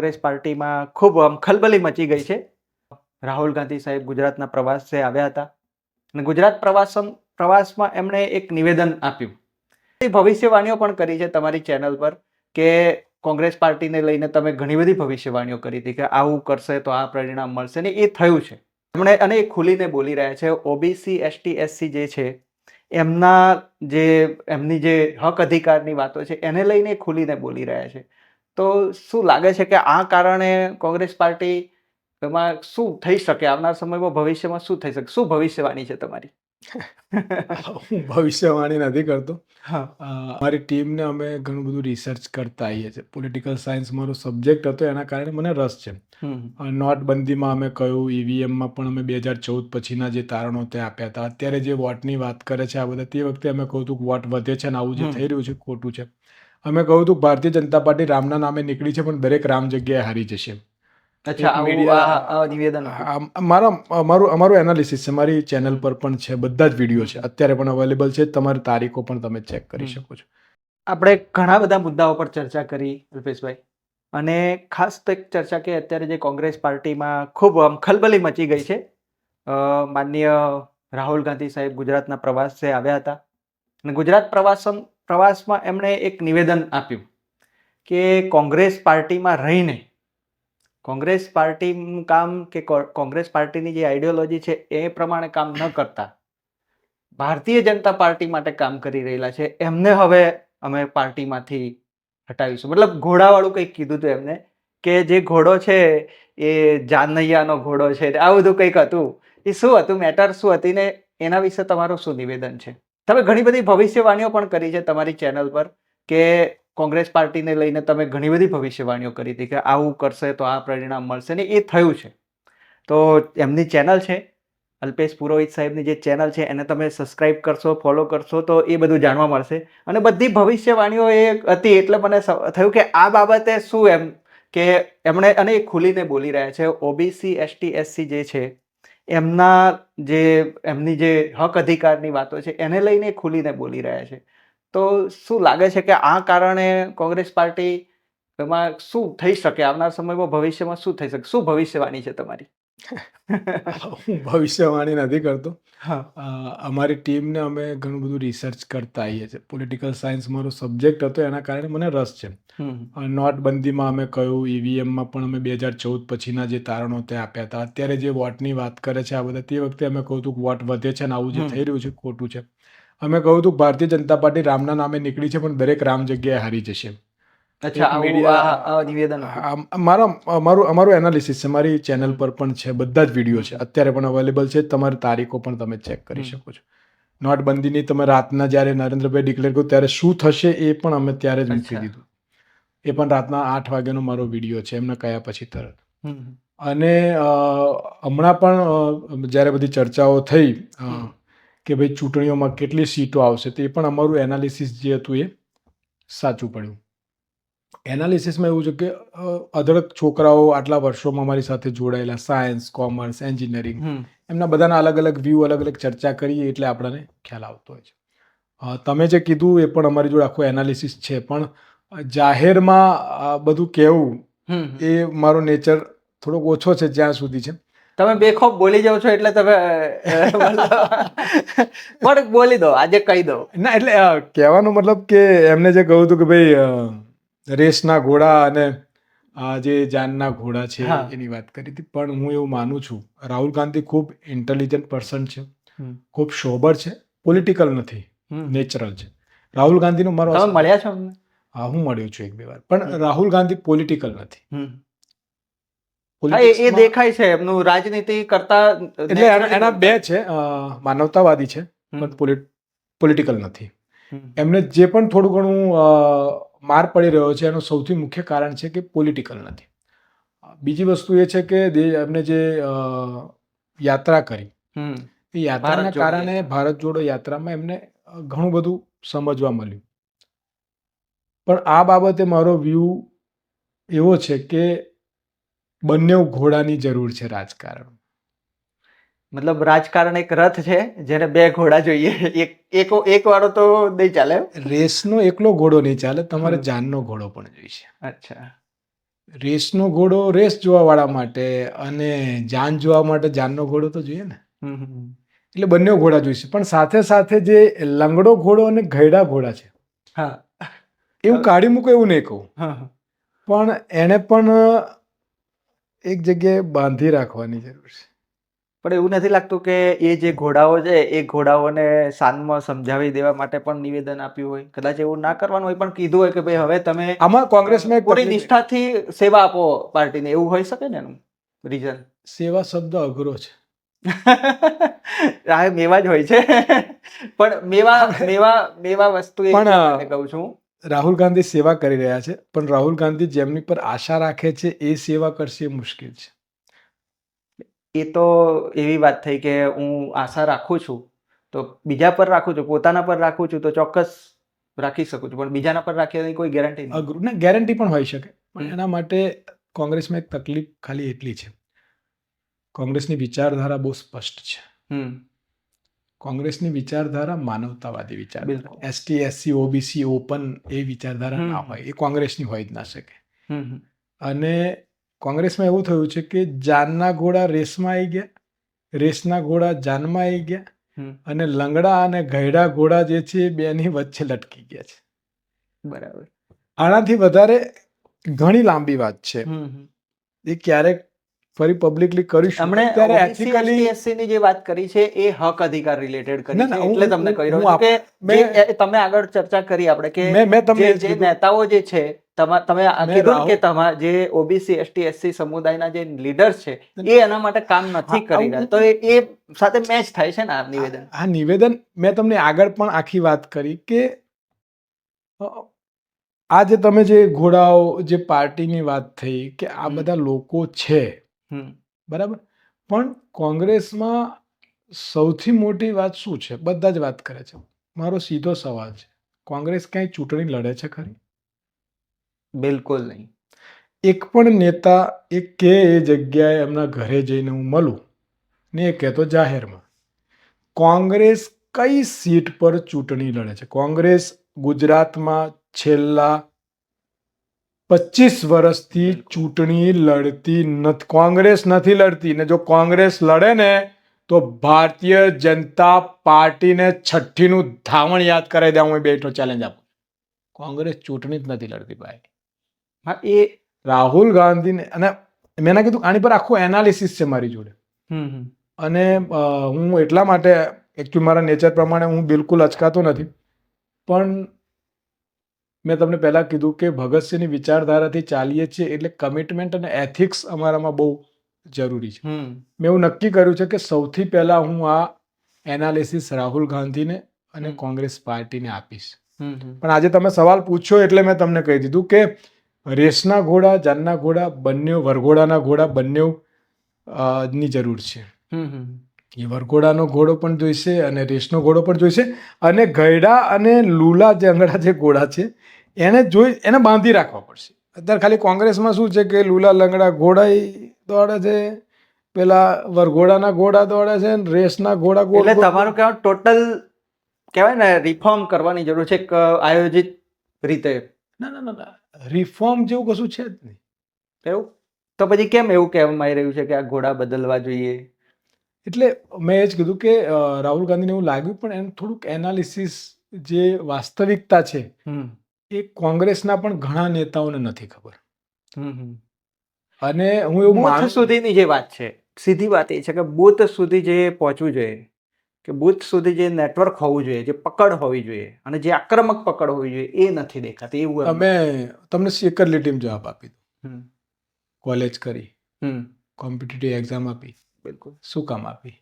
કોંગ્રેસ પાર્ટીમાં ખૂબ ખલબલી મચી ગઈ છે. રાહુલ ગાંધી સાહેબ ગુજરાતના પ્રવાસે આવ્યા હતા અને ગુજરાત પ્રવાસમાં એમણે એક નિવેદન આપ્યું. એ ભવિષ્યવાણીઓ પણ કરી છે તમારી ચેનલ પર કે કોંગ્રેસ પાર્ટીને લઈને તમે ઘણી બધી ભવિષ્યવાણીઓ કરી હતી કે આવું કરશે તો આ પરિણામ મળશે ને એ થયું છે. એમણે અને એ ખુલીને બોલી રહ્યા છે. ઓબીસી એસટી એસસી જે છે એમની જે હક અધિકારની વાતો છે એને લઈને ખુલીને બોલી રહ્યા છે. તો શું લાગે છે કે આ કારણે કોંગ્રેસ પાર્ટી એમાં શું થઈ શકે? આવનાર સમયમાં ભવિષ્યમાં શું થઈ શકે? શું ભવિષ્યવાણી છે તમારી? હું ભવિષ્યવાણી નથી કરતો. હા. મારી ટીમને અમે ઘણું બધું રિસર્ચ કરતા આવીએ છીએ. પોલિટિકલ સાયન્સ મારો સબ્જેક્ટ હતો, એના કારણે મને રસ છે. નોટબંધીમાં અમે કહ્યું, ઈવીએમમાં પણ અમે 2014 પછીના જે તારણો તે આપ્યા હતા. અત્યારે જે વોટની વાત કરે છે આ બધા, તે વખતે અમે કહ્યું હતું કે વોટ વધે છે ને આવું જે થઈ રહ્યું છે ખોટું છે. અમે કહ્યું હતું ભારતીય જનતા પાર્ટી રામના નામે નીકળી છે, પણ દરેક રામ જગ્યાએ હારી જશે. અચ્છા, આવું નિવેદન હતું. અમારું એનાલિસિસ છે, મારી ચેનલ પર પણ છે, બધા જ વિડીયો છે, અત્યારે પણ અવેલેબલ છે. તમારી તારીખો પણ તમે ચેક કરી શકો છો. આપણે ઘણા બધા મુદ્દાઓ પર ચર્ચા કરી અલ્પેશભાઈ, અને ખાસ તો એક ચર્ચા કે અત્યારે જે કોંગ્રેસ પાર્ટીમાં ખૂબ ખલબલી મચી ગઈ છે. માનનીય રાહુલ ગાંધી સાહેબ ગુજરાતના પ્રવાસે આવ્યા હતા અને ગુજરાત પ્રવાસમાં એમણે એક નિવેદન આપ્યું કે કોંગ્રેસ પાર્ટીમાં રહીને કોંગ્રેસ પાર્ટીનું કામ કે કોંગ્રેસ પાર્ટીની જે આઈડિયોલોજી છે એ પ્રમાણે કામ ન કરતા ભારતીય જનતા પાર્ટી માટે કામ કરી રહેલા છે, એમને હવે અમે પાર્ટીમાંથી હટાવીશું. મતલબ ઘોડાવાળું કંઈક કીધું હતું એમને, કે જે ઘોડો છે એ જાનૈયાનો ઘોડો છે, આ બધું કંઈક હતું. એ શું હતું, મેટર શું હતી ને એના વિશે તમારું શું નિવેદન છે? તમે ઘણી બધી ભવિષ્યવાણીઓ પણ કરી છે તમારી ચેનલ પર કે કોંગ્રેસ પાર્ટીને લઈને તમે ઘણી બધી ભવિષ્યવાણીઓ કરી હતી કે આવું કરશે તો આ પરિણામ મળશે ને એ થયું છે. તો એમની ચેનલ છે, અલ્પેશ પુરોહિત સાહેબની જે ચેનલ છે એને તમે સબસ્ક્રાઇબ કરશો, ફોલો કરશો તો એ બધું જાણવા મળશે. અને બધી ભવિષ્યવાણીઓ એ હતી એટલે મને થયું કે આ બાબતે શું એમ કે એમણે અને એ ખુલીને બોલી રહ્યા છે. ઓબીસી એસટી એસસી જે છે એમની જે હક અધિકારની વાતો છે એને લઈને ખુલીને બોલી રહ્યા છે. તો શું લાગે છે કે આ કારણે કોંગ્રેસ પાર્ટી એમાં શું થઈ શકે? આવનાર સમયમાં ભવિષ્યમાં શું થઈ શકે? શું ભવિષ્યવાણી છે તમારી? હું ભવિષ્યવાણી નથી કરતો. હા. અમારી ટીમને અમે ઘણું બધું રિસર્ચ કરતા આવીએ છીએ. પોલિટિકલ સાયન્સ મારો સબ્જેક્ટ હતો, એના કારણે મને રસ છે. નોટબંધીમાં અમે કહ્યું, ઈવીએમમાં પણ અમે 2014 પછીના જે તારણો તે આપ્યા હતા. અત્યારે જે વોટની વાત કરે છે આ બધા, તે વખતે અમે કહ્યું હતું કે વોટ વધે છે ને આવું જે થઈ રહ્યું છે ખોટું છે. અમે કહ્યું હતું ભારતીય જનતા પાર્ટી રામના નામે નીકળી છે, પણ દરેક રામ જગ્યાએ હારી જશે. અચ્છા, આવું નિવેદન હતું. અમારું એનાલિસિસ છે, મારી ચેનલ પર પણ છે, બધા જ વિડીયો છે, અત્યારે પણ અવેલેબલ છે. તમારી તારીખો પણ તમે ચેક કરી શકો છો. નોટબંધીની તમે રાતના જ્યારે નરેન્દ્રભાઈ ડિક્લેર કર્યું ત્યારે શું થશે એ પણ અમે ત્યારે જ મૂકી દીધું. એ પણ રાતના 8 વાગ્યાનો મારો વિડીયો છે, એમને કયા પછી તરત. અને હમણાં પણ જ્યારે બધી ચર્ચાઓ થઈ કે ભાઈ ચૂંટણીઓમાં કેટલી સીટો આવશે, તો એ પણ અમારું એનાલિસિસ જે હતું એ સાચું પડ્યું. એનાલિસિસમાં એવું છે કે અઢળક છોકરાઓ આટલા વર્ષોમાં અમારી સાથે જોડાયેલા, સાયન્સ, કોમર્સ, એન્જિનિયરિંગ, એમના બધાના અલગ અલગ વ્યૂ, અલગ અલગ ચર્ચા કરીએ એટલે આપણને ખ્યાલ આવતો હોય છે. તમે જે કીધું એ પણ અમારી જોડે આખું એનાલિસિસ છે, પણ જાહેરમાં બધું કહેવું એ મારો નેચર થોડોક ઓછો છે જ્યાં સુધી છે. તમે બેખોફ બોલી જાઓ છો એટલે તમે પણ બોલી દો, આજે કહી દો. ના, એટલે કહેવાનો મતલબ કે એમને જે કહ્યું હતું કે ભાઈ રેસના ઘોડા અને આ જે જાનના ઘોડા છે એની વાત કરી હતી. પણ હું એવું માનું છું, રાહુલ ગાંધી ખૂબ ઇન્ટેલિજન્ટ પર્સન છે, ખૂબ સોબર છે, પોલિટિકલ નથી, નેચરલ છે. રાહુલ ગાંધીનો મારો તમે મળ્યા છો? હા, હું મળ્યો છું 1-2 વાર, પણ રાહુલ ગાંધી પોલિટિકલ નથી. એ દેખાય છે એમનું રાજનીતિ કરતા. એટલે એના બે છે, માનવતાવાદી છે પણ પોલિટિકલ નથી. એમને જે પણ થોડું ઘણું માર પડી રહ્યો છે એનું સૌથી મુખ્ય કારણ છે કે પોલિટિકલ નથી. બીજી વસ્તુ એ છે કે એમને જે યાત્રા કરી, એ યાત્રાના કારણે, ભારત જોડો યાત્રામાં એમને ઘણું બધું સમજવા મળ્યું. પણ આ બાબતે મારો વ્યૂ એવો છે કે બંને ઘોડાની જરૂર છે રાજકારણ. મતલબ રાજકારણ એક રથ છે જેને 2 ઘોડા જોઈએ, એક વાળો તો નહીં ચાલે. રેસનો એકલો ઘોડો નહીં ચાલે, તમારે જાનનો ઘોડો પણ જોઈશે. અચ્છા. રેસનો ઘોડો રેસ જોવા વાળા માટે અને જાન જોવા માટે જાનનો ઘોડો તો જોઈએ ને. એટલે બંને ઘોડા જોઈશે, પણ સાથે સાથે જે લંગડો ઘોડો અને ઘરડા ઘોડા છે હા એવું કાઢી મૂકો એવું નહીં કહું, હા હા. પણ એને પણ એક જગ્યાએ બાંધી રાખવાની જરૂર છે. પણ એવું નથી લાગતું કે એ જે ઘોડાઓ છે એ ઘોડાઓને શાનમાં સમજાવી દેવા માટે પણ નિવેદન આપ્યું હોય? કદાચ એવું ના કરવાનું હોય પણ કીધું હોય કે ભાઈ હવે તમે આમાં કોંગ્રેસમાં એક પૂરી તકલીફ એ- નિષ્ઠાથી સેવા આપો પાર્ટીને, એવું હોઈ શકે ને એનું રીઝન? સેવા શબ્દ અઘરો છે. આ મેવા જ હોય છે પણ મેવા મેવા મેવા વસ્તુ એ પણ, એટલા માટે કહું છું. રાહુલ ગાંધી સેવા કરી રહ્યા છે, પણ રાહુલ ગાંધી જેમની પર આશા રાખે છે એ સેવા કરશે એ મુશ્કેલ છે. એ તો એવી વાત થઈ કે હું આશા રાખું છું તો બીજા પર રાખું છું, પોતાના પર રાખું છું તો ચોક્કસ રાખી શકું છું, પણ બીજાના પર રાખીએ કોઈ ગેરંટી નહીં. અઘરું ને, ગેરંટી પણ હોઈ શકે, પણ હમ. એના માટે કોંગ્રેસમાં એક તકલીફ ખાલી એટલી છે, કોંગ્રેસની વિચારધારા બહુ સ્પષ્ટ છે. હમ. કોંગ્રેસની વિચારધારા માનવતાવાદી વિચારધારા, બિલકુલ. એસટી એસસી ઓબીસી ઓપન એ વિચારધારા ના હમ. હોય, એ કોંગ્રેસની હોય જ ના શકે. હમ. અને કોંગ્રેસમાં એવું થયું છે કે જાનના ઘોડા રેસમાં આવી ગયા, રેસના ઘોડા જાનમાં આવી ગયા, હમ. અને લંગડા અને ઘરડા ઘોડા જે છે એ બેની વચ્ચે લટકી ગયા છે. બરાબર. આનાથી વધારે ઘણી લાંબી વાત છે, હમ. એ ક્યારેક ફરી પબ્લિકલી કરીશું. હમણે અત્યારે ઓબીસી એથિકલી એસટી એસસી ની જે વાત કરી છે એ હક અધિકાર રિલેટેડ કરી ના, છે, ના, એટલે તમને કહી રહ્યો હું છું કે મેં જે તમે આગળ ચર્ચા કરી આપણે કે મેં તમને જે એ જ જે કીધું. નેતાઓ જે છે તમે આ મેં કીધું ને કે રાહુલ તમારા જે ઓબીસી એસટી એસસી સમુદાયના જે લીડર્સ છે એ એના માટે કામ નથી હા, કરી રહ્યા, તો એ સાથે મેચ થાય છે ને આ નિવેદન? આ નિવેદન મેં તમને આગળ પણ આખી વાત કરી કે આ જે તમે જે ઘોડાઓ જે પાર્ટીની વાત થઈ કે આ બધા લોકો છે, હમ. બરાબર, પણ કોંગ્રેસમાં સૌથી મોટી વાત શું છે? બધા જ વાત કરે છે. મારો સીધો સવાલ છે, કોંગ્રેસ ક્યાંય ચૂંટણી લડે છે ખરી? બિલકુલ નહીં. એક પણ નેતા એ કે એ જગ્યાએ એમના ઘરે જઈને હું મળું ને એ કહેતો જાહેરમાં. કોંગ્રેસ કઈ સીટ પર ચૂંટણી લડે છે? કોંગ્રેસ ગુજરાતમાં છેલ્લા 25 વર્ષથી ચૂંટણી લડતી નથી. કોંગ્રેસ નથી લડતી, ને જો કોંગ્રેસ લડે ને તો ભારતીય જનતા પાર્ટીને છઠ્ઠીનું ધાવણ યાદ કરાવી દે. હું બેઠો ચેલેન્જ આપું. કોંગ્રેસ ચૂંટણી જ નથી લડતી ભાઈ. હા, એ રાહુલ ગાંધીને, અને મેં ના કીધું આની પર આખું એનાલિસિસ છે મારી જોડે. હમ. અને હું એટલા માટે એકચ્યુઅલી મારા નેચર પ્રમાણે હું બિલકુલ અચકાતો નથી, પણ મેં તમને પહેલાં કીધું કે ભગતસિંહની વિચારધારાથી ચાલીએ છીએ એટલે કમિટમેન્ટ અને એથિક્સ અમારામાં બહુ જરૂરી છે. હમ. મેં એવું નક્કી કર્યું છે કે સૌથી પહેલાં હું આ એનાલિસિસ રાહુલ ગાંધીને અને કોંગ્રેસ પાર્ટીને આપીશ. પણ આજે તમે સવાલ પૂછ્યો એટલે મેં તમને કહી દીધું કે રેસના ઘોડા, જાનના ઘોડા, બંને વરઘોડાના ઘોડા, બંને ની જરૂર છે. એ વરઘોડાનો ઘોડો પણ જોઈશે અને રેસનો ઘોડો પણ જોઈશે, અને ગયડા અને લૂલા જંગડા જે ઘોડા છે એને બાંધી રાખવા પડશે. અત્યારે ખાલી કોંગ્રેસમાં શું છે કે લૂલા લંગડા ઘોડા દોડે છે, પેલા વરઘોડાના ઘોડા દોડે છે, અને રેસના ઘોડા એટલે તમારું કહેવાનું ટોટલ કહેવાય ને રિફોર્મ કરવાની જરૂર છે એક આયોજિત રીતે. ના ના ના, રિફોર્મ જેવું કશું છે જ નહીં. એવું તો પછી કેમ એવું કહેવામાં આવી રહ્યું છે કે આ ઘોડા બદલવા જોઈએ? એટલે મેં એ જ કીધું કે રાહુલ ગાંધીને એવું લાગ્યું, પણ એનું થોડુંક એનાલિસિસ જે વાસ્તવિકતા છે એ કોંગ્રેસના પણ ઘણા નેતાઓને નથી ખબર. અને હું એવું બૂથ માનું સુધીની જે વાત છે, સીધી વાત એ છે કે બૂથ સુધી જે પહોંચવું જોઈએ, કે બૂથ સુધી જે નેટવર્ક હોવું જોઈએ, જે પકડ હોવી જોઈએ, અને જે આક્રમક પકડ હોવી જોઈએ એ નથી દેખાતી. એવું અમે તમને એક જ લીટીમાં જવાબ આપી દઉં. કોલેજ કરી, કોમ્પિટિટિવ એક્ઝામ આપી, બિલકુલ. શું કામ આપી?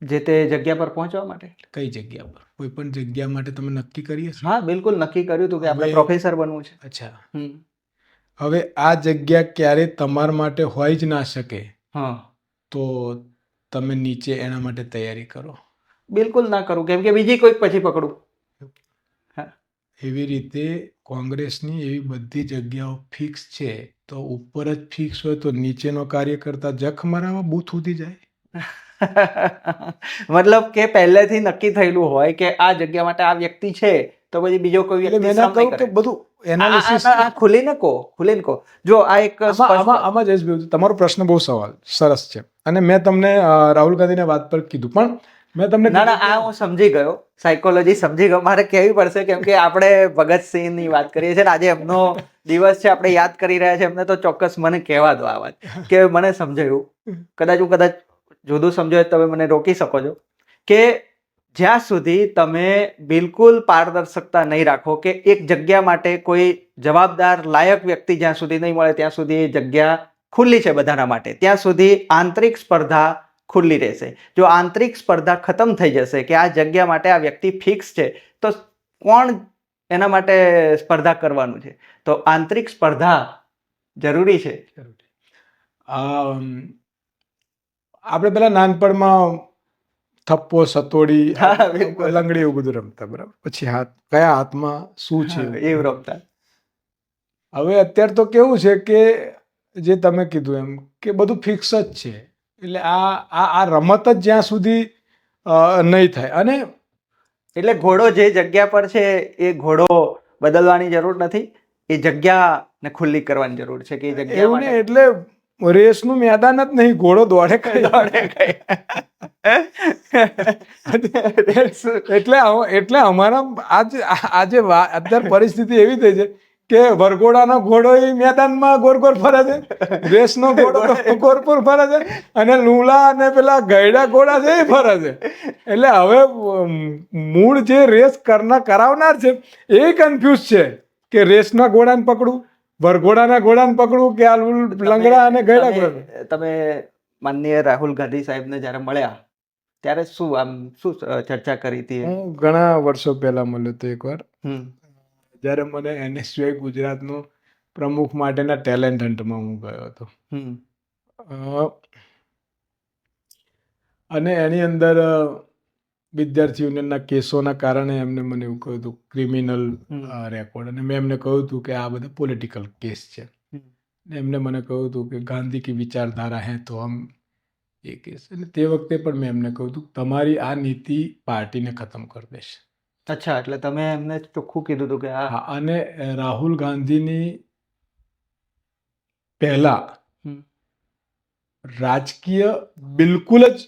જે તે જગ્યા પર પહોંચવા માટે. કઈ જગ્યા પર? કોઈ પણ જગ્યા માટે તમે નક્કી કરીએ? હા, બિલકુલ નક્કી કર્યું હતું કે આપણે હવે- પ્રોફેસર બનવું છે. અચ્છા, હવે આ જગ્યા ક્યારે તમારા માટે હોય જ ના શકે, તો તમે નીચે એના માટે તૈયારી કરો. બિલકુલ ના કરું, કેમ કે બીજી કોઈક પછી પકડું. એવી રીતે કોંગ્રેસની એવી બધી જગ્યાઓ ફિક્સ છે, તો ઉપર જ ફિક્સ હોય તો નીચેનો કાર્યકર્તા જખ મારામાં બૂથ સુધી જાય. મતલબ કે પહેલેથી નક્કી થયેલું હોય કે આ જગ્યા માટે આ વ્યક્તિ છે તો પછી બીજો કોઈ એટલે વ્યક્તિ મેં ના શ્રમ નહીં કહ્યું કે કરે. બધું એનાલિસિસ આ ખુલીને કહો. જો આ એક આમાં જયેશભાઈ તમારો પ્રશ્ન બહુ સરસ છે અને મેં તમને રાહુલ ગાંધીની વાત પર કીધું પણ મેં તમને ના આ હું સમજી ગયો, સાયકોલોજી સમજી ગયો. મારે કહેવી પડશે કેમ કે આપણે ભગતસિંહ ની વાત કરીએ છીએ ને આજે એમનો દિવસ છે, આપણે યાદ કરી રહ્યા છીએ. એમને તો ચોક્કસ મને કહેવા દો આ વાત કે મને સમજાયું. કદાચ જુદું સમજો તમે મને રોકી શકો છો કે જ્યાં સુધી તમે બિલકુલ પારદર્શકતા નહીં રાખો કે એક જગ્યા માટે કોઈ જવાબદાર લાયક વ્યક્તિ જ્યાં સુધી નહીં મળે ત્યાં સુધી એ જગ્યા ખુલ્લી છે બધાના માટે, ત્યાં સુધી આંતરિક સ્પર્ધા ખુલ્લી રહેશે. જો આંતરિક સ્પર્ધા ખતમ થઈ જશે કે આ જગ્યા માટે આ વ્યક્તિ ફિક્સ છે તો કોણ એના માટે સ્પર્ધા કરવાનું છે? તો આંતરિક સ્પર્ધા જરૂરી છે. આપણે પેલા નાનપણમાં થપ્પો, સતોડી, હા, બિલકુલ. લંગડી એવું બધું રમતા, બરાબર? પછી કયા હાથમાં શું છે એવું રમતા. હવે અત્યારે તો કેવું છે કે જે તમે કીધું એમ કે બધું ફિક્સ જ છે. એટલે આ રમત જ જ્યાં સુધી નહીં થાય અને એટલે ઘોડો જે જગ્યા પર છે એ ઘોડો બદલવાની જરૂર નથી, એ જગ્યાને ખુલ્લી કરવાની જરૂર છે કે એ જગ્યા એવું નહીં. એટલે રેસનું મેદાન જ નહીં, ઘોડો દોડે કઈ. એટલે અમારા આજે અત્યારે પરિસ્થિતિ એવી થઈ છે કે વરઘોડાનો ઘોડો એ મેદાનમાં ગોર ફરે છે, રેસનો ઘોડો ગોર ફરે છે અને લુલા અને પેલા ગયડા ઘોડા છે એ ફરે છે. એટલે હવે મૂળ જે રેસ કરાવનાર છે એ કન્ફ્યુઝ છે કે રેસના ઘોડાને પકડું, વરઘોડાના ઘોડાને પકડું કે આ લંગડા અને ગયડા ઘોડા. તમે માનનીય રાહુલ ગાંધી સાહેબને જ્યારે મળ્યા ત્યારે શું ચર્ચા કરી હતી? હું ઘણા વર્ષો પહેલા મળ્યો હતો એકવાર, જ્યારે મને NSUI ગુજરાતનો પ્રમુખ માટેના ટેલેન્ટ હન્ટમાં હું ગયો હતો. અને એની અંદર વિદ્યાર્થી યુનિયનના કેસોના કારણે એમને મને એવું કહ્યું હતું ક્રિમિનલ રેકોર્ડ, અને મેં એમને કહ્યું હતું કે આ બધા પોલિટિકલ કેસ છે. એમને મને કહ્યું હતું કે ગાંધી કી વિચારધારા હૈ તો હમ એ કેસ. અને તે વખતે પણ મેં એમને કહ્યું હતું તમારી આ નીતિ પાર્ટીને ખતમ કરી દેશે. અચ્છા, એટલે તમે એમને ચોખ્ખું કીધું હતું કે હા. અને રાહુલ ગાંધીની પહેલા રાજકીય બિલકુલ જ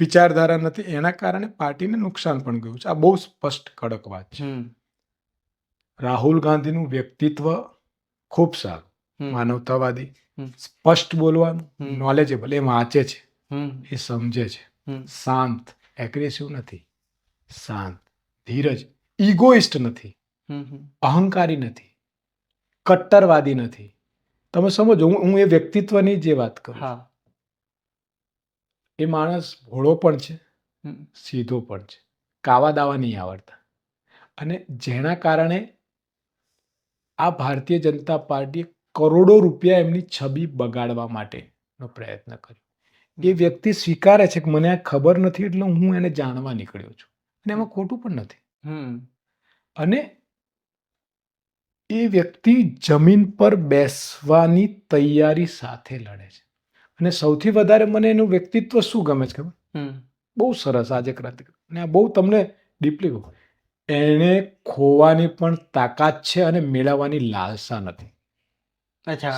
વિચારધારા નથી, એના કારણે પાર્ટીને નુકસાન પણ ગયું છે. આ બહુ સ્પષ્ટ કડક વાત છે. રાહુલ ગાંધીનું વ્યક્તિત્વ ખૂબ સારું, માનવતાવાદી, સ્પષ્ટ બોલવાનું, નોલેજેબલ, એ વાંચે છે, એ સમજે છે, શાંત, એગ્રેસિવ નથી, શાંત, ધીરજ, ઇગોઇસ્ટ નથી, અહંકારી નથી, કટ્ટરવાદી નથી. તમે સમજો, હું એ વ્યક્તિત્વની જે વાત કરું, એ માણસ ભોળો પણ છે, સીધો પણ છે, કાવા દાવા નહીં આવડતા. અને જેના કારણે આ ભારતીય જનતા પાર્ટીએ કરોડો રૂપિયા એમની છબી બગાડવા માટેનો પ્રયત્ન કર્યો. એ વ્યક્તિ સ્વીકારે છે કે મને આ ખબર નથી એટલે હું એને જાણવા નીકળ્યો છું, અને એમાં ખોટું પણ નથી. અને એ વ્યક્તિ જમીન પર બેસવાની તૈયારી સાથે લડે છે. અને સૌથી વધારે મને એનું વ્યક્તિત્વ શું ગમે છે ખબર? બહુ સરસ આજે ક્રાંતિ, અને આ બહુ તમને ડીપલી કહું, એને ખોવાની પણ તાકાત છે અને મેળવવાની લાલસા નથી.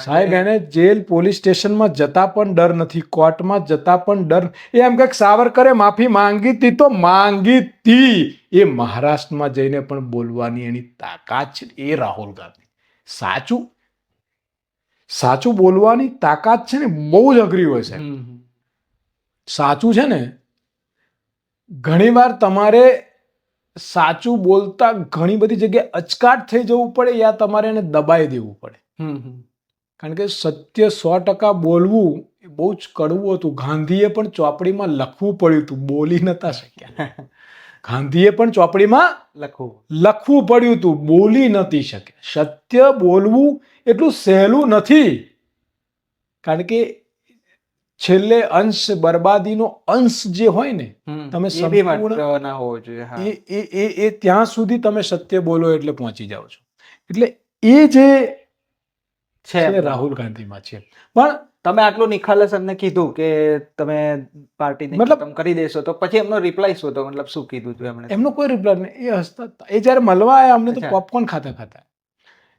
સાહેબ, એને જેલ પોલીસ સ્ટેશનમાં જતા પણ ડર નથી, કોર્ટમાં જતા પણ ડર. એમ કે સાવરકરે માફી માંગી હતી તો માંગી હતી, એ મહારાષ્ટ્રમાં જઈને પણ બોલવાની એની તાકાત છે. એ રાહુલ ગાંધી સાચું બોલવાની તાકાત છે ને, બહુ જ અઘરી હોય છે. સાચું છે ને, ઘણીવાર તમારે સાચું બોલતા ઘણી બધી જગ્યાએ અચકાટ થઈ જવું પડે, યા તમારે એને દબાઈ દેવું પડે. કારણ કે સત્ય 100% બોલવું એ બહુ જ કડવું હતું. ગાંધીએ પણ ચોપડીમાં લખવું પડ્યું હતું, બોલી નતા શક્યા. ગાંધીએ પણ ચોપડીમાં લખવું પડ્યું હતું, બોલી નથી શક્યા. સત્ય બોલવું એટલું સહેલું નથી, કારણ કે છેલ્લે અંશ, બરબાદીનો અંશ જે હોય ને, તમે સંપૂર્ણ એ ત્યાં સુધી તમે સત્ય બોલો એટલે પહોંચી જાઓ છો. એટલે એ જે છે છે એમના. રાહુલ ગાંધીમાં છે. પણ તમે આટલું નિખાલસ એમને કીધું કે તમે પાર્ટીને મતલબ ખતમ કરી દેશો, તો પછી એમનો રિપ્લાય શું હતો? મતલબ શું કીધું હતું એમણે? એમનો કોઈ રિપ્લાય નહીં. એ હસતા હતા. એ જ્યારે મળવા આવ્યા અમને તો અચ્છા. પોપકોર્ન ખાતા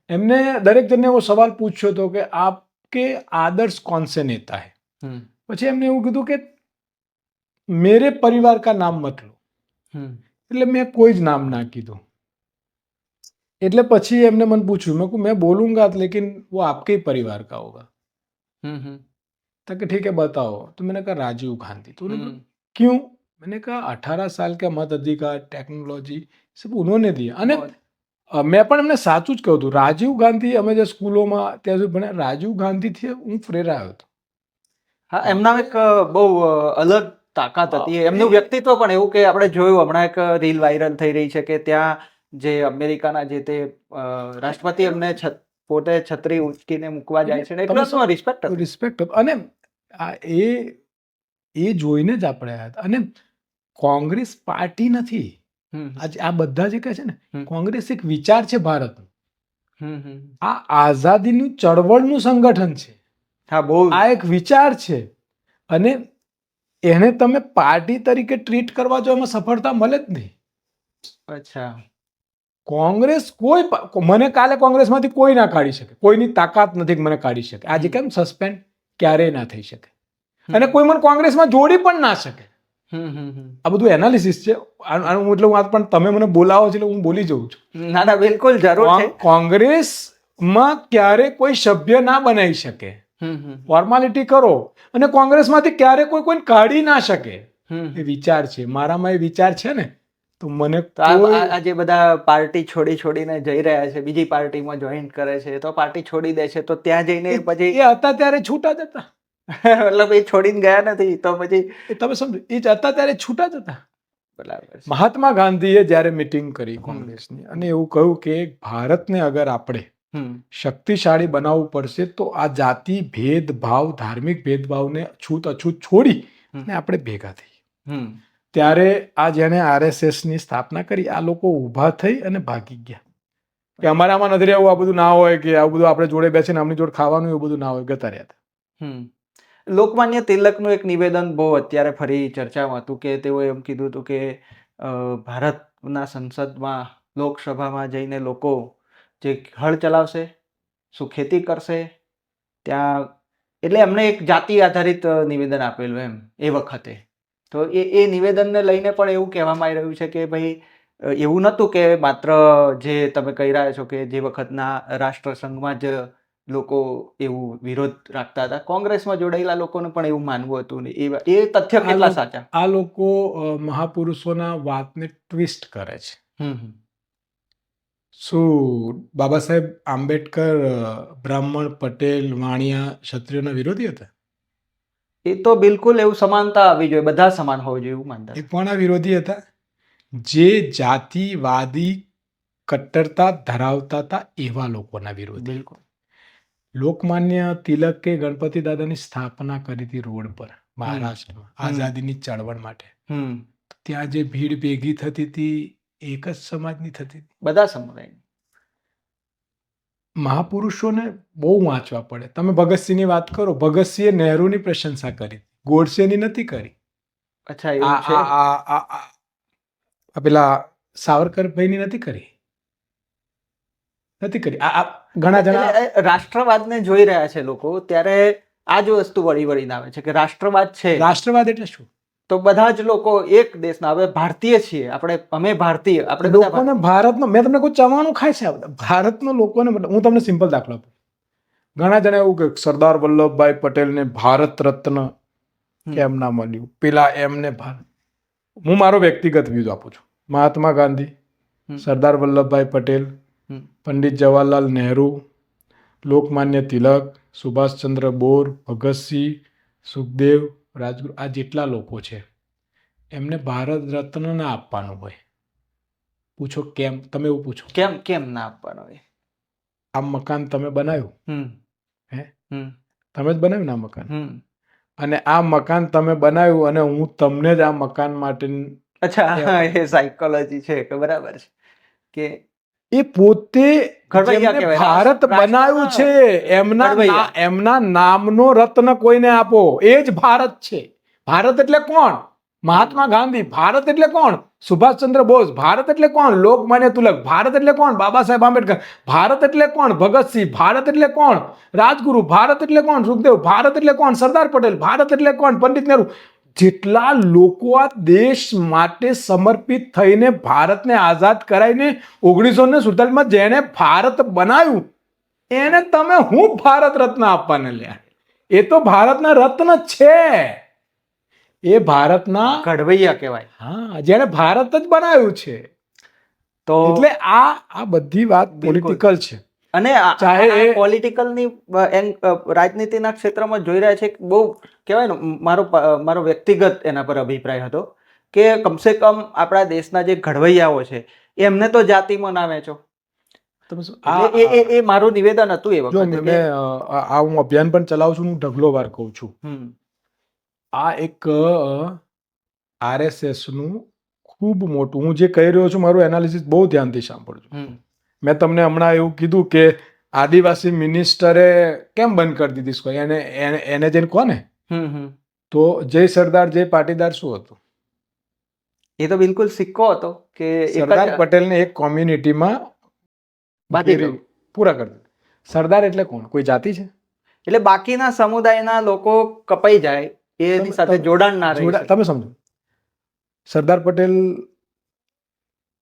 એમને દરેક જણને એવો સવાલ પૂછ્યો હતો કે આપકે આદર્શ કौन से नेता है. હમ પછી એમને એવું કીધું કે મેરે પરિવાર કા નામ મત લો. હમ એટલે મેં કોઈ જ નામ ના કીધું. એટલે પછી એમને મને પૂછ્યું, મેં કહું मैं बोलूंगा लेकिन वो आपके ही परिवार का होगा. હમ હમ तो कि ठीक है बताओ. तो मैंने कहा राजीव गांधी. तो उन्होंने हम्म. कहा क्यों? मैंने कहा 18 साल का मत अधिकार टेक्नोलॉजी सब उन्होंने दिया. અને મેં પણ એમને સાચું જ કહ્યું હતું. રાજીવ ગાંધી અમે જે સ્કૂલોમાં ત્યાં સુધી ભણ્યા, રાજીવ ગાંધીથી હું પ્રેરાયો હતો. હા, એમના એક બહુ અલગ તાકાત હતી. એમનું વ્યક્તિત્વ પણ એવું કે આપણે જોયું હમણાં એક રીલ વાયરલ થઈ રહી છે કે ત્યાં જે અમેરિકાના જે તે રાષ્ટ્રપતિ એમને પોતે છત્રી ઉંચકીને મૂકવા જાય છે ને એટલો રિસ્પેક્ટ હતો. રિસ્પેક્ટ અને આ એ જોઈને જ આપણે આવ્યા હતા. અને કોંગ્રેસ પાર્ટી નથી. આજે આ બધા જે કહે છે ને, કોંગ્રેસ એક વિચાર છે ભારતનો. આ આઝાદીની ચળવળનું સંગઠન છે. હા, બહુ. આ એક વિચાર છે અને એને તમે પાર્ટી તરીકે ટ્રીટ કરવા જો એમાં સફળતા મળે જ નહીં. અચ્છા. કોંગ્રેસ મને કાલે કોંગ્રેસમાંથી કોઈ ના કાઢી શકે. કોઈની તાકાત નથી કે મને કાઢી શકે. આજે કેમ સસ્પેન્ડ ક્યારેય ના થઈ શકે અને કોઈ મને કોંગ્રેસમાં જોડી પણ ના શકે. આ બધું એનાલિસિસ છે. આનું એટલે હું પણ તમે મને બોલાવો છો એટલે હું બોલી જઉં છું. ના ના, બિલકુલ જરૂર છે. કોંગ્રેસમાં ક્યારે કોઈ સભ્ય ના બનાવી શકે. ફોર્માલિટી કરો અને કોંગ્રેસમાંથી ક્યારે કોઈને કાઢી ના શકે. એ વિચાર છે. મારામાં એ વિચાર છે ને, તો મને આજે બધા પાર્ટી છોડીને જઈ રહ્યા છે, બીજી પાર્ટીમાં જોઈન કરે છે, તો પાર્ટી છોડી દે છે, તો ત્યાં જઈને પછી એ હતા ત્યારે છૂટા જ હતા. મતલબ એ છોડીને ગયા નથી, તો પછી તમે સમજો, એ જ હતા ત્યારે છૂટા જ હતા. બરાબર. મહાત્મા ગાંધીએ જ્યારે મીટિંગ કરી કોંગ્રેસની અને એવું કહ્યું કે ભારતને અગર આપણે શક્તિશાળી બનાવવું પડશે તો આ જાતિ ભેદભાવ, ધાર્મિક ભેદભાવને અછૂત છોડી અને આપણે ભેગા થઈએ. ત્યારે આ જેને RSSની સ્થાપના કરી, આ લોકો ઊભા થઈ અને ભાગી ગયા કે અમારે આમાં નથી રહેવું, આ બધું ના હોય, કે આ બધું આપણે જોડે બેસીને આમની જોડે ખાવાનું એવું બધું ના હોય, ગતા રહ્યા હતા. લોકમાન્ય તિલકનું એક નિવેદન બહુ અત્યારે ફરી ચર્ચામાં હતું કે તેઓએ એમ કીધું હતું કે ભારતના સંસદમાં, લોકસભામાં જઈને લોકો જે હળ ચલાવશે, શું ખેતી કરશે, ત્યાં એટલે એમને એક જાતિ આધારિત નિવેદન આપેલું એમ એ વખતે. તો એ નિવેદનને લઈને પણ એવું કહેવામાં આવી રહ્યું છે કે ભાઈ એવું નહોતું કે માત્ર જે તમે કહી રહ્યા છો કે જે વખતના રાષ્ટ્રસંઘમાં જ લોકો એવું વિરોધ રાખતા હતા, કોંગ્રેસમાં જોડાયેલા લોકોને પણ એવું માનવું હતું ને એ તથ્ય કેટલા સાચા? આ લોકો મહાપુરુષોના વાતને ટ્વિસ્ટ કરે છે. શું બાબા સાહેબ આંબેડકર બ્રાહ્મણ, પટેલ, વાણિયા, ક્ષત્રિયોના વિરોધી હતા? એ તો બિલકુલ એવું સમાનતા આવી જોઈએ, બધા સમાન હોવું જોઈએ એવું માનતા. એ કોના વિરોધી હતા? જે જાતિવાદી કટ્ટરતા ધરાવતા હતા એવા લોકોના વિરોધી. બિલકુલ. લોકમાન્ય તિલકે ગણપતિ દાદાની સ્થાપના કરી હતી રોડ પર મહારાષ્ટ્રમાં આઝાદીની ચળવળ માટે. ત્યાં જે ભીડ ભેગી થતી હતી એક જ સમાજની થતી હતી, બધા સમુદાય. મહાપુરુષોને બહુ વાંચવા પડે. તમે ભગતસિંહની વાત કરો, ભગતસિંહે નહેરુની પ્રશંસા કરી, ગોડસેની નથી કરી. અચ્છા, એવું છે. પેલા સાવરકરભાઈની નથી કરી. આ ઘણા જણા રાષ્ટ્રવાદને જોઈ રહ્યા છે લોકો, ત્યારે આ જ વસ્તુ વળીને આવે છે કે રાષ્ટ્રવાદ છે. રાષ્ટ્રવાદ એટલે શું? તો બધા જ લોકો એક દેશના, હવે ભારતીય છીએ આપણે, અમે ભારતીય, આપણે લોકોને ભારતનો, મેં તમને કોઈ ચવાણું ખાય છે આ બધા ભારતનો લોકોને, હું તમને સિમ્પલ દાખલો આપું. ઘણા જણા એવું કે સરદાર વલ્લભભાઈ પટેલને ભારત રત્ન કેમ ના મળ્યું, પેલા એમને ભારત. હું મારો વ્યક્તિગત વ્યૂઝ આપું છું. મહાત્મા ગાંધી, સરદાર વલ્લભભાઈ પટેલ, પંડિત જવાહરલાલ નહેરુ, લોકમાન્ય તિલક, સુભાષચંદ્ર બોઝ, ભગતસિંહ, સુખદેવ, રાજગુરુ, આ જેટલા લોકો છે એમને ભારત રત્ન ના આપવાનું હોય. પૂછો કેમ? તમે એવું પૂછો કેમ ના આપવાનું હોય? આ મકાન તમે બનાવ્યું, તમે જ બનાવ્યું ને આ મકાન, અને આ મકાન તમે બનાવ્યું અને હું તમને જ આ મકાન માટે. અચ્છા, એ સાયકોલોજી છે કે બરાબર છે કે એ પોતે ઘડવૈયા જેમને કહેવાય. ભારત બનાવ્યું છે એમના ઘડવૈયા. એમના નામનો રત્ન કોઈને આપો. એ જ ભારત છે. ભારત એટલે કોણ? મહાત્મા ગાંધી. ભારત એટલે કોણ? સુભાષચંદ્ર બોઝ. ભારત એટલે કોણ? લોકમાન્ય તિલક. ભારત એટલે કોણ? બાબા સાહેબ આંબેડકર. ભારત એટલે કોણ? ભગતસિંહ. ભારત એટલે કોણ? રાજગુરુ. ભારત એટલે કોણ? સુખદેવ. ભારત એટલે કોણ? સરદાર પટેલ. ભારત એટલે કોણ? પંડિત નહેરુ. જેટલા લોકો આ દેશ માટે સમર્પિત થઈને ભારતને આઝાદ કરાવીને 1947 જેને ભારત બનાવ્યું એને તમે હું ભારત રત્ન આપવાને લ્યા? એ તો ભારતના રત્ન છે. એ ભારતના ઘડવૈયા કહેવાય. હા, જેને ભારત જ બનાવ્યું છે. તો એટલે આ બધી વાત બિલકુલ. પોલિટિકલ છે. અને ચાહે એ- પોલિટિકલની રાજનીતિના ક્ષેત્રમાં જોઈ રહ્યા છે કે બહુ કહેવાય ને, મારો વ્યક્તિગત એના પર અભિપ્રાય હતો કે કમસે કમ આપણા દેશના જે ઘડવૈયાઓ છે એમને તો જાતિ મનાવે છો. તમે શું- એટલે એ મારું નિવેદન હતું એ જો વખતે મેં હું અભિયાન પણ ચલાવું છું. હું ઢગલો વાર કહું છું. હમ, આ એક RSS નું ખૂબ મોટું, હું જે કહી રહ્યો છું મારું એનાલિસિસ બહુ ધ્યાનથી સાંભળજો. હમ, મેં તમને હમણાં એવું કીધું કે આદિવાસી મિનિસ્ટરે કેમ બંધ કરી દીધી સ્કૂલ? એને જઈને કોને હમ, હમ. તો જય સરદાર જય પાટીદાર શું હતું? એ તો બિલકુલ સિક્કો હતો કે એક જ સરદાર પટેલને એક કોમ્યુનિટીમાં બાંધી દો. પૂરા કરી દીધા. સરદાર એટલે કોણ? કોઈ જાતિ છે? એટલે બાકીના સમુદાયના લોકો કપાઈ જાય એની સાથે જોડાણ ના રહી શકે. તમે સમજો, સરદાર પટેલ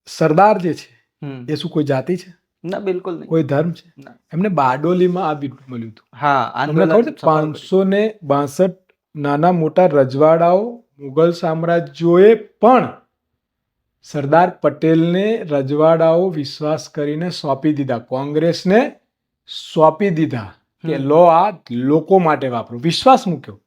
સરદાર જે છે હમ. એ શું કોઈ જાતિ છે? ના, બિલકુલ નહીં. કોઈ ધર્મ છે? ના. એમને બારડોલીમાં આ બીટ મળ્યું હતું. હા, તમને ખબર છે? આંદોલન સફળ કર્યું. 562 નાના મોટા રજવાડાઓ મુઘલ સામ્રાજ્યોએ પણ સરદાર પટેલને રજવાડાઓ વિશ્વાસ કરીને સોંપી દીધા. કોંગ્રેસને સોંપી દીધા કે લો આ લોકો માટે વાપરો. વિશ્વાસ મૂક્યો.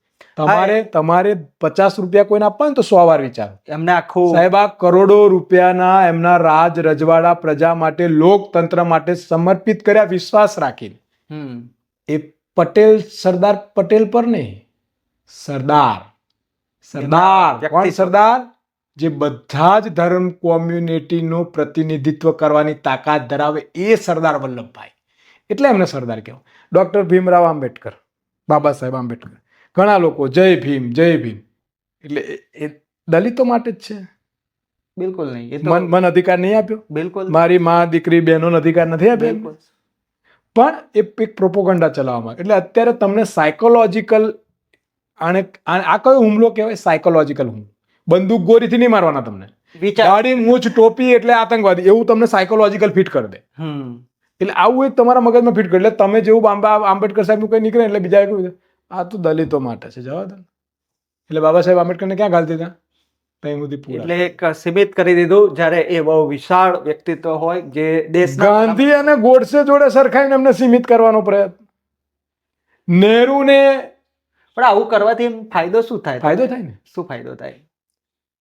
તમારે 50 રૂપિયા કોઈને આપવા ને તો 100 વાર વિચારો. એમને આખું સાહેબ, આ કરોડો રૂપિયાના એમના રાજ રજવાડા પ્રજા માટે, લોકતંત્ર માટે સમર્પિત કર્યા વિશ્વાસ રાખીને. હમ. એ પટેલ સરદાર પટેલ પર નહીં, સરદાર વ્યક્તિત્વ. કોણ? સરદાર જે બધા જ ધર્મ કોમ્યુનિટીનું પ્રતિનિધિત્વ કરવાની તાકાત ધરાવે એ સરદાર વલ્લભભાઈ. એટલે એમને સરદાર કહેવાય. ડોક્ટર ભીમરાવ આંબેડકર, બાબા સાહેબ આંબેડકર, ઘણા લોકો જય ભીમ જય ભીમ. એટલે એ દલિતો માટે જ છે. બિલકુલ નહીં. એ તો મન અધિકાર નહીં આપ્યો? બિલકુલ મારી માં દીકરી બહેનોનો અધિકાર નથી આપ્યો? બિલકુલ. પણ એક પ્રોપોગન્ડા ચલાવવામાં. એટલે અત્યારે તમને સાયકોલોજીકલ, આ કયો હુમલો કહેવાય? સાયકોલોજીકલ હુમલો. બંદૂક ગોરીથી નહીં મારવાના તમને. વિચાર. દાઢી મૂછ ટોપી એટલે આતંકવાદી, એવું તમને સાયકોલોજીકલ ફિટ કરી દે. હમ. એટલે આવું એક તમારા મગજમાં ફિટ કરી. એટલે તમે જેવું આંબેડકર સાહેબનું કંઈ નીકળે એટલે બીજા કહ્યું આ તો દલિતો માટે છે, જવા દો. એટલે બાબા સાહેબ આંબેડકરને ક્યાં ઘાલતી હતા? ત્યાં સુધી પૂરા. એટલે એક સીમિત કરી દીધું, જ્યારે એ બહુ વિશાળ વ્યક્તિત્વ હોય જે દેશના ગાંધી અને ગોડસે જોડે સરખાઈને એમને સીમિત કરવાનો પ્રયત્ન. નહેરુને પણ આવું કરવાથી ફાયદો શું થાય? ફાયદો થાય ને. શું ફાયદો થાય?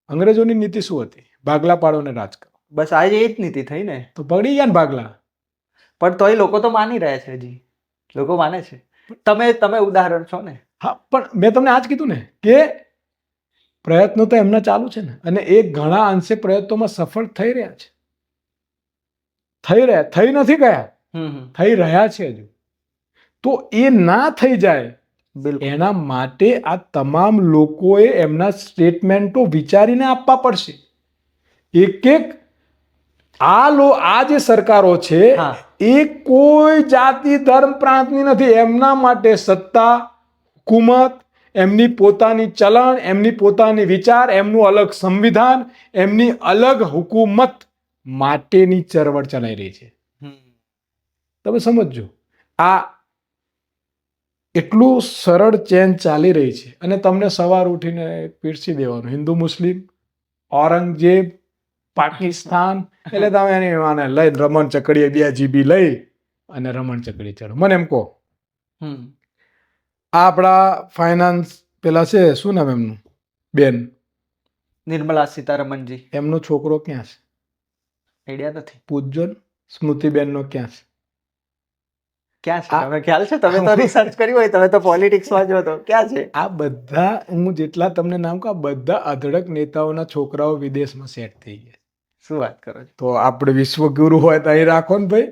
અંગ્રેજોની નીતિ શું હતી? ભાગલા પાડો ને રાજ કરો. બસ આજે એ જ નીતિ થઈ ને. તો પડી ગયા ને ભાગલા. પણ તોય લોકો તો માની રહ્યા છે. હજી લોકો માને છે. તમે ઉદાહરણ છો ને. હા, પણ મેં તમને આજ કીધું ને કે પ્રયત્નો તો એમના ચાલુ છે ને, અને એ ઘણા અંશે પ્રયત્નોમાં સફળ થઈ રહ્યા છે. થઈ નથી ગયા, થઈ રહ્યા છે હજુ. તો એ ના થઈ જાય બિલકુલ. એના માટે આ તમામ લોકોએ એમના સ્ટેટમેન્ટો વિચારીને આપવા પડશે. એક આ જે સરકારો છે હા. એ કોઈ જાતિ ધર્મ પ્રાંતની નથી. એમના માટે સત્તા, હુકુમત, એમની પોતાની ચલણ, એમની પોતાની વિચાર, એમનું અલગ સંવિધાન, એમની અલગ હુકુમત માટેની ચળવળ ચલાઈ રહી છે. તમે સમજો, આ એટલું સરળ ચેન ચાલી રહી છે. અને તમને સવાર ઉઠીને પીરસી દેવાનું હિન્દુ મુસ્લિમ, ઔરંગઝેબ, પાકિસ્તાન, એટલે તમે એની માને લઈ રમણ ચકડીએ 2 GB લઈ અને રમણ ચકડી ચડો. મને એમ કહો, આપણા ફાઇનાન્સ પેલા છે, શું નામ એમનું, બેન નિર્મલા સીતારમણજી, એમનો છોકરો ક્યાં છે? આઈડિયા નથી. પૂછજો ને. સ્મૃતિબેનનો ક્યાં છે? ક્યાં છે? તમે ખ્યાલ છે? તમે તો રિસર્ચ કર્યું હોય, તમે તો પોલિટિક્સમાં જો તો ક્યાં છે? આ બધા હું જેટલા તમને નામ કહું, બધા અધડક નેતાઓના છોકરાઓ વિદેશમાં સેટ થઈ ગયા. શું વાત કરો છો? તો આપણે વિશ્વગુરુ હોય તો અહીં રાખો ને ભાઈ.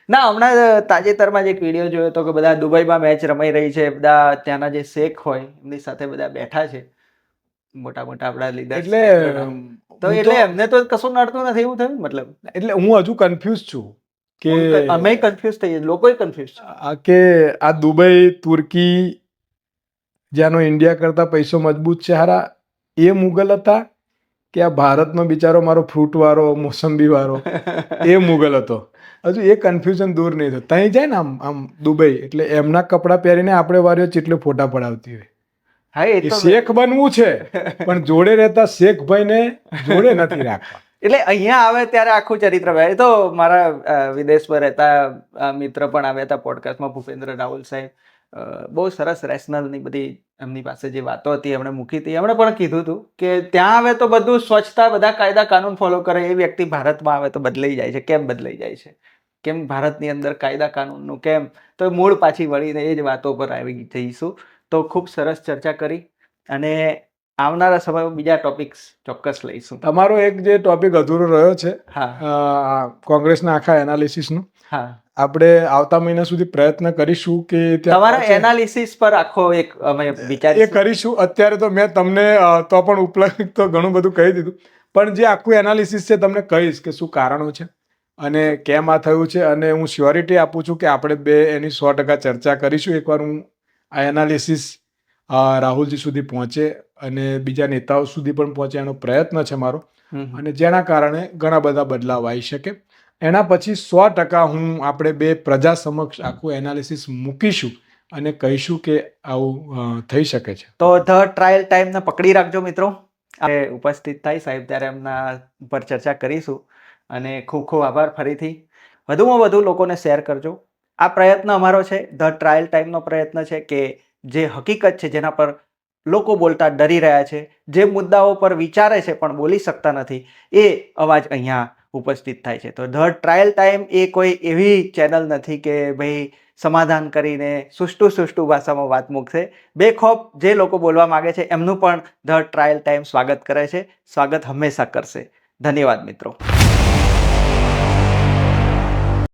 ના, હમણાં તાજેતરમાં જ એક વિડીયો જોયો હતો કે બધા દુબઈમાં મેચ રમાઈ રહી છે, બધા ત્યાંના જે શેખ હોય એમની સાથે બધા બેઠા છે, મોટા મોટા આપણા લીડર્સ. એટલે તો હું એટલે એમને તો કશું નડતું નથી એવું થયું મતલબ. એટલે હું હજુ કન્ફ્યુઝ છું કે અમે કન્ફ્યુઝ થઈએ, લોકોય કન્ફ્યુઝ છે. કે આ દુબઈ, તુર્કી જ્યાંનો ઇન્ડિયા કરતા પૈસો મજબૂત છે, હારા એ મુગલ હતા કે આ ભારતનો બિચારો મારો ફ્રૂટ વાળો, મોસંબી વાળો એ મુગલ હતો? હજુ એ કન્ફ્યુઝન દૂર નહીં થયું. ત્યાં જાય ને આમ દુબઈ એટલે એમના કપડાં પહેરીને આપણે વારીઓ ચેટલે ફોટા પડાવતી હોય. હા, એ એ તો શેખ બનવું છે પણ જોડે રહેતા શેખભાઈને જોડે નથી રાખવા. એટલે અહીંયા આવે ત્યારે આખું ચરિત્ર બહાર. એ તો મારા વિદેશમાં રહેતા મિત્ર પણ આવ્યા હતા પોડકાસ્ટમાં, ભૂપેન્દ્ર રાહુલ સાહેબ. બહુ સરસ રેશનલની બધી એમની પાસે જે વાતો હતી એમણે મૂકી હતી. એમણે પણ કીધું હતું કે ત્યાં આવે તો બધું સ્વચ્છતા, બધા કાયદા કાનૂન ફોલો કરે, એ વ્યક્તિ ભારતમાં આવે તો બદલાઈ જાય છે. કેમ બદલાઈ જાય છે? કેમ ભારતની અંદર કાયદા કાનૂનનું કેમ? તો મૂળ પાછી વળીને એ જ વાતો પર આવી જઈશું. તો ખૂબ સરસ ચર્ચા કરી અને આવનારા સમયમાં બીજા ટોપિક્સ ચોક્કસ લઈશું. તમારો એક જે ટોપિક અધૂરો રહ્યો છે હા, કોંગ્રેસના આખા એનાલિસિસનો, હા, આપણે આવતા મહિના સુધી પ્રયત્ન કરીશું કે તમારા એનાલિસિસ પર આખો એક અમે એ વિચારીશું. કરીશું. અત્યારે તો મેં તમને તો પણ ઉપલબ્ધ તો ઘણું બધું કહી દીધું, પણ જે આખું એનાલિસિસ છે તમને કહીશ કે શું કારણો છે અને કેમ આ થયું છે, અને હું શ્યોરિટી આપું છું કે આપણે બે એની 100% ચર્ચા કરીશું. એકવાર હું આ એનાલિસિસ રાહુલજી સુધી પહોંચે અને બીજા નેતાઓ સુધી પણ પહોંચે એનો પ્રયત્ન છે મારો, અને જેના કારણે ઘણા બધા બદલાવ આવી શકે. એના પછી 100% આપણે બે પ્રજા સમક્ષ આખું એનાલિસિસ મૂકીશું અને કહીશું કે આવું થઈ શકે છે. તો ધ ટ્રાયલ ટાઈમને પકડી રાખજો મિત્રો. આપણે ઉપસ્થિત થાય સાહેબ ત્યારે એમના પર ચર્ચા કરીશું. અને ખૂબ ખૂબ આભાર ફરીથી. વધુમાં વધુ લોકોને શેર કરજો. આ પ્રયત્ન અમારો છે, ધ ટ્રાયલ ટાઈમનો પ્રયત્ન છે કે જે હકીકત છે, જેના પર લોકો બોલતા ડરી રહ્યા છે, જે મુદ્દાઓ પર વિચારે છે પણ બોલી શકતા નથી, એ અવાજ અહીંયા ઉપસ્થિત થાય છે. તો ધ ટ્રાયલ ટાઈમ એ કોઈ એવી ચેનલ નથી કે ભાઈ સમાધાન કરીને સુષ્ટુ ભાષામાં વાત મૂકશે. બેખોફ જે લોકો બોલવા માંગે છે એમનું પણ ધ ટ્રાયલ ટાઈમ સ્વાગત કરે છે, સ્વાગત હંમેશા કરશે. ધન્યવાદ મિત્રો.